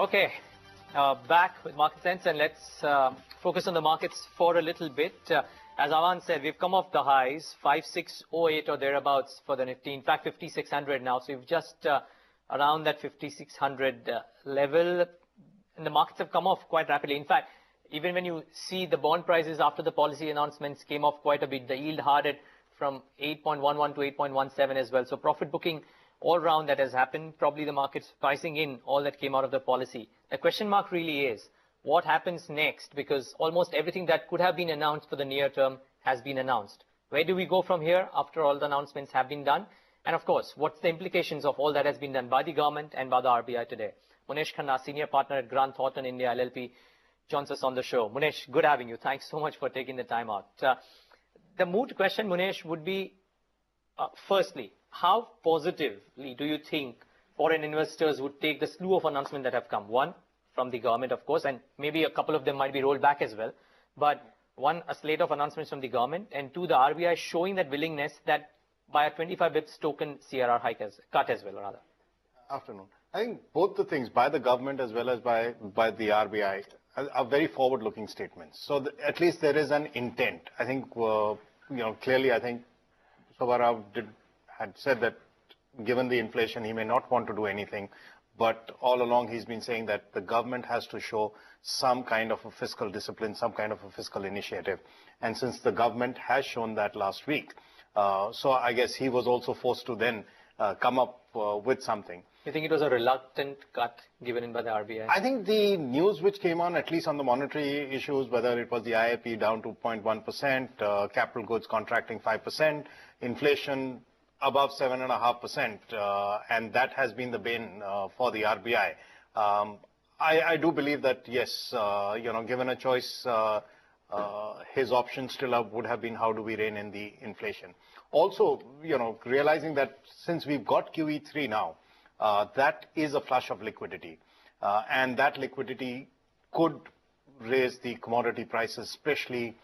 Okay, back with Market Sense, and let's focus on the markets for a little bit. As Avan said, we've come off the highs, 5608 or thereabouts for the Nifty. In fact, 5600 now. So we've just around that 5600 level, and the markets have come off quite rapidly. In fact, even when you see the bond prices after the policy announcements came off quite a bit, the yield hardened from 8.11 to 8.17 as well. So profit booking all round that has happened. Probably the market's pricing in all that came out of the policy. The question mark really is, what happens next? Because almost everything that could have been announced for the near term has been announced. Where do we go from here after all the announcements have been done? And of course, what's the implications of all that has been done by the government and by the RBI today? Munesh Khanna, Senior Partner at Grant Thornton India LLP, joins us on the show. Munesh, good having you. Thanks so much for taking the time out. The moot question, Munesh, would be, firstly, how positively do you think foreign investors would take the slew of announcements that have come? One, from the government, of course, and maybe a couple of them might be rolled back as well. But one, a slate of announcements from the government, and two, the RBI showing that willingness that by a 25 bips token CRR cut as well, rather. Afternoon. I think both the things, by the government as well as by the RBI, are very forward-looking statements. So at least there is an intent. I think, clearly, I think Subbarao had said that given the inflation, he may not want to do anything. But all along, he's been saying that the government has to show some kind of a fiscal discipline, some kind of a fiscal initiative. And since the government has shown that last week, so I guess he was also forced to then come up with something. You think it was a reluctant cut given in by the RBI? I think the news which came on, at least on the monetary issues, whether it was the IIP down to 0.1%, capital goods contracting 5%, inflation above 7.5%, and that has been the bane for the RBI. I do believe that, yes, given a choice, his option still would have been how do we rein in the inflation. Also, realizing that since we've got QE3 now, that is a flush of liquidity, and that liquidity could raise the commodity prices, especially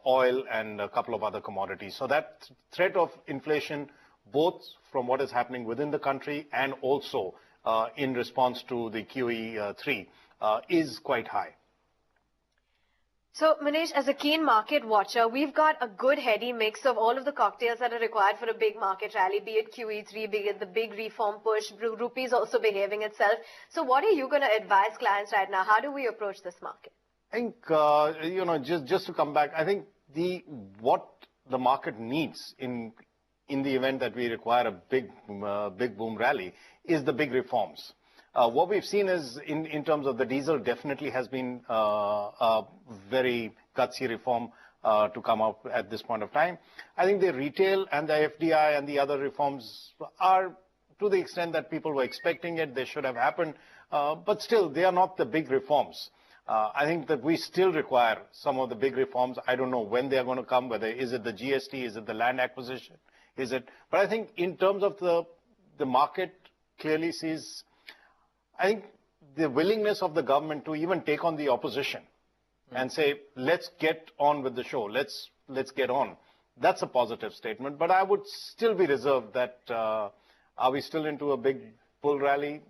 oil and a couple of other commodities. So that threat of inflation, both from what is happening within the country and also in response to the QE3, is quite high. So, Munesh, as a keen market watcher, we've got a good heady mix of all of the cocktails that are required for a big market rally, be it QE3, be it the big reform push, rupees also behaving itself. So what are you going to advise clients right now? How do we approach this market? I think, just to come back, I think what the market needs in the event that we require a big boom rally is the big reforms. What we've seen is in terms of the diesel definitely has been a very gutsy reform to come out at this point of time. I think the retail and the FDI and the other reforms are to the extent that people were expecting it, they should have happened, but still they are not the big reforms. I think that we still require some of the big reforms. I don't know when they are going to come, whether is it the GST, is it the land acquisition, is it? But I think in terms of the market clearly sees, I think the willingness of the government to even take on the opposition and say, let's get on with the show, let's get on. That's a positive statement, but I would still be reserved that are we still into a big bull rally?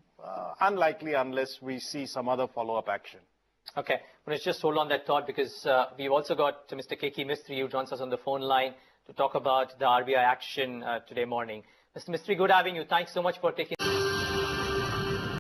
Unlikely unless we see some other follow-up action. Okay, let's just hold on that thought because we've also got Mr. K.K. Mistry who joins us on the phone line to talk about the RBI action today morning. Mr. Mistry, good having you. Thanks so much for taking